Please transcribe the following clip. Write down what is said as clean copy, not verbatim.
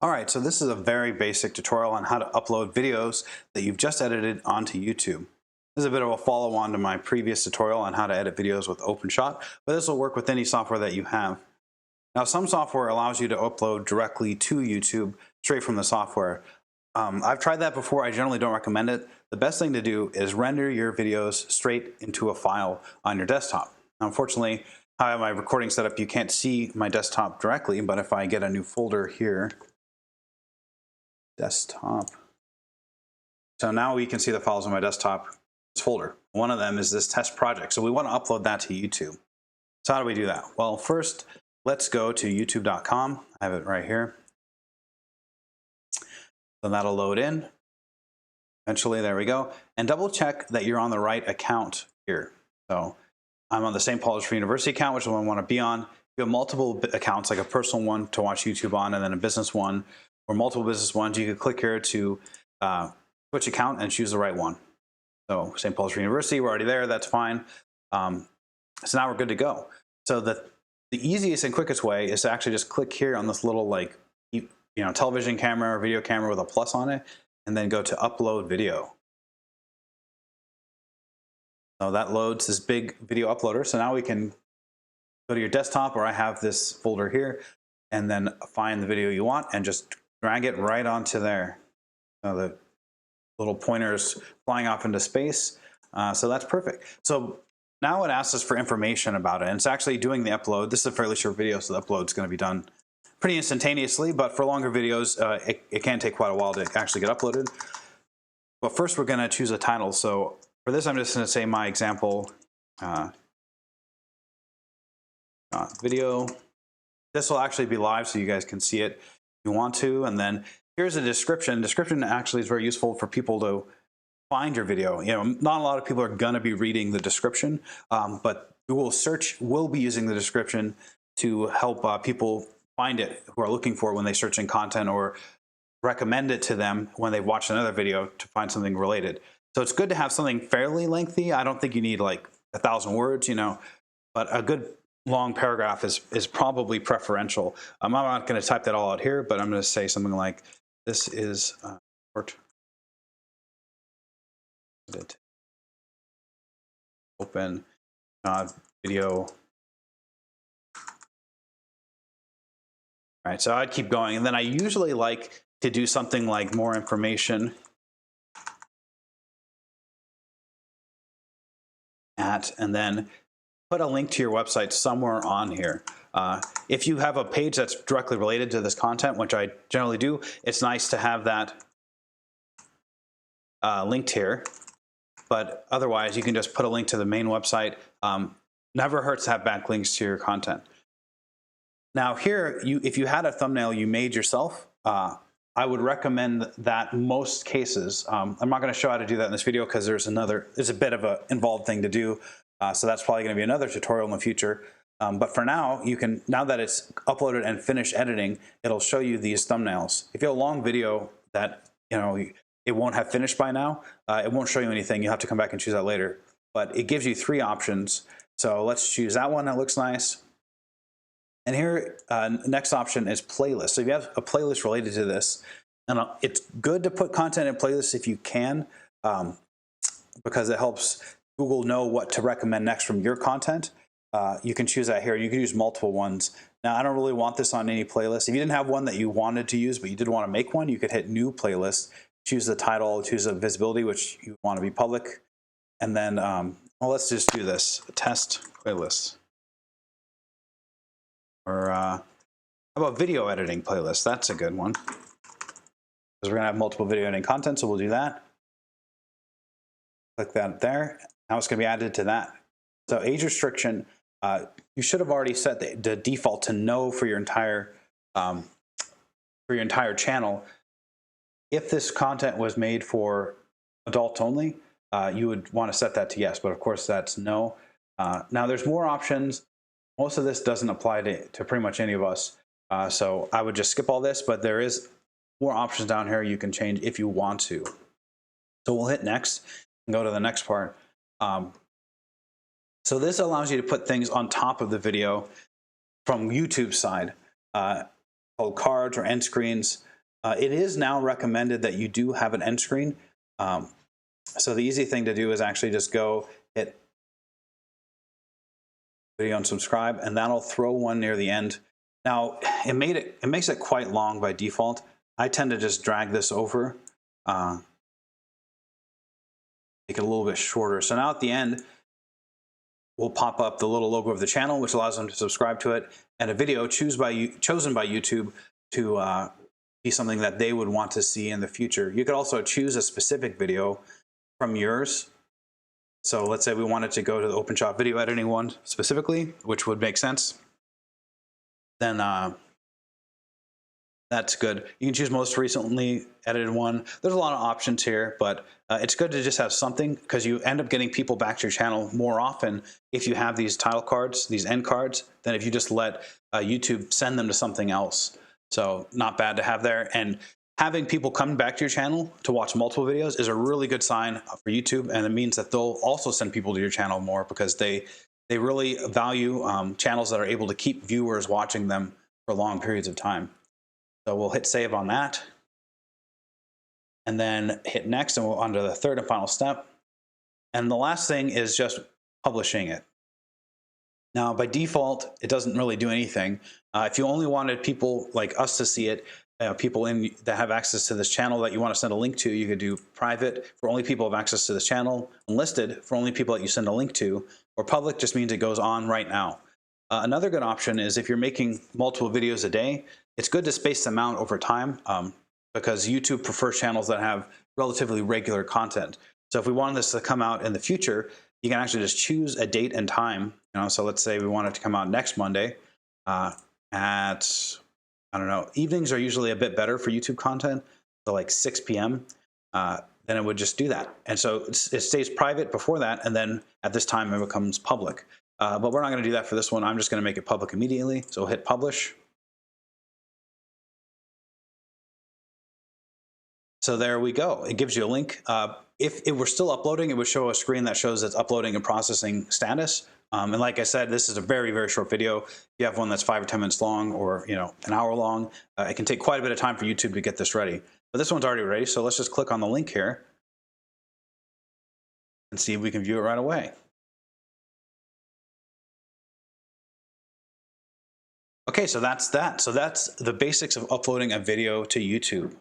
All right, so this is a very basic tutorial on how to upload videos that you've just edited onto YouTube. This is a bit of a follow-on to my previous tutorial on how to edit videos with OpenShot, but this will work with any software that you have. Now, some software allows you to upload directly to YouTube straight from the software. I've tried that before. I generally don't recommend it. The best thing to do is render your videos straight into a file on your desktop. Now, unfortunately, I have my recording set up. You can't see my desktop directly, but if I get a new folder here, desktop. So now we can see the files on my desktop folder. One of them is this test project. So we want to upload that to YouTube. So how do we do that? Well, first, let's go to youtube.com. I have it right here. So that'll load in. Eventually, there we go. And double check that you're on the right account here. So I'm on the St. Paul's Free University account, which is the one I want to be on. If you have multiple accounts, like a personal one to watch YouTube on, and then a business one, or multiple business ones, you could click here to switch account and choose the right one. So St. Paul's Free University, we're already there, that's fine. So now we're good to go. So the easiest and quickest way is to actually just click here on this little television camera or video camera with a plus on it, and then go to upload video. So that loads this big video uploader. So now we can go to your desktop, or I have this folder here, and then find the video you want and just drag it right onto there. So the little pointer's flying off into space. So that's perfect. So now it asks us for information about it, and it's actually doing the upload. This is a fairly short video, so the upload's going to be done pretty instantaneously, but for longer videos, it can take quite a while to actually get uploaded. But first, we're going to choose a title. So for this, I'm just going to say my example video. This will actually be live, so you guys can see it if you want to. And then here's a description. Description actually is very useful for people to find your video. Not a lot of people are going to be reading the description, but Google search will be using the description to help people find it who are looking for it when they search in content, or recommend it to them when they've watched another video to find something related. So it's good to have something fairly lengthy. I don't think you need like 1,000 words, but a good long paragraph is probably preferential. I'm not going to type that all out here, but I'm going to say something like, this is short. Open video. All right, so I'd keep going, and then I usually like to do something like more information and then put a link to your website somewhere on here. If you have a page that's directly related to this content, which I generally do, it's nice to have that linked here. But otherwise, you can just put a link to the main website. Never hurts to have backlinks to your content. Now here, if you had a thumbnail you made yourself, I would recommend that most cases. I'm not going to show how to do that in this video because there's a bit of an involved thing to do. So that's probably going to be another tutorial in the future. But for now, now that it's uploaded and finished editing, it'll show you these thumbnails. If you have a long video that it won't have finished by now, it won't show you anything. You have to come back and choose that later. But it gives you 3 options. So let's choose that one that looks nice. And here, next option is playlist. So if you have a playlist related to this, and it's good to put content in playlists if you can, because it helps Google know what to recommend next from your content. You can choose that here. You can use multiple ones. Now, I don't really want this on any playlist. If you didn't have one that you wanted to use, but you did want to make one, you could hit New Playlist, choose the title, choose the visibility, which you want to be public. And then, well, let's just do this, a test playlist. Or how about video editing playlist? That's a good one. Because we're going to have multiple video editing content, so we'll do that. Click that there. Now it's going to be added to that. So age restriction, you should have already set the default to no for your entire channel. If this content was made for adults only, you would want to set that to yes, but of course that's no. Now there's more options. Most of this doesn't apply to pretty much any of us, so I would just skip all this, but there is more options down here you can change if you want to. So we'll hit next and go to the next part. So this allows you to put things on top of the video from YouTube's side, called cards or end screens. It is now recommended that you do have an end screen. So the easy thing to do is actually just go hit video and subscribe, and that'll throw one near the end. Now it makes it quite long by default. I tend to just drag this over, make it a little bit shorter. So now at the end, will pop up the little logo of the channel, which allows them to subscribe to it, and a video chosen by YouTube to be something that they would want to see in the future. You could also choose a specific video from yours. So let's say we wanted to go to the OpenShot video editing one specifically, which would make sense. Then that's good. You can choose most recently edited one. There's a lot of options here, but it's good to just have something, because you end up getting people back to your channel more often if you have these title cards, these end cards, than if you just let YouTube send them to something else. So not bad to have there. And having people come back to your channel to watch multiple videos is a really good sign for YouTube, and it means that they'll also send people to your channel more, because they really value channels that are able to keep viewers watching them for long periods of time. So we'll hit save on that, and then hit next, and we're on to the third and final step. And the last thing is just publishing it. Now, by default, it doesn't really do anything. If you only wanted people like us to see it, people that have access to this channel that you want to send a link to, you could do private for only people who have access to this channel, unlisted for only people that you send a link to, or public just means it goes on right now. Another good option is if you're making multiple videos a day, it's good to space them out over time, because YouTube prefers channels that have relatively regular content. So if we wanted this to come out in the future, you can actually just choose a date and time. So let's say we want it to come out next Monday at, I don't know, evenings are usually a bit better for YouTube content, so like 6 p.m. Then it would just do that. And so it stays private before that, and then at this time it becomes public. But we're not going to do that for this one. I'm just going to make it public immediately. So we'll hit publish. So there we go. It gives you a link. If it were still uploading, it would show a screen that shows it's uploading and processing status. And like I said, this is a very, very short video. If you have one that's 5 or 10 minutes long, or an hour long, it can take quite a bit of time for YouTube to get this ready. But this one's already ready, so let's just click on the link here and see if we can view it right away. Okay, so that's that. So that's the basics of uploading a video to YouTube.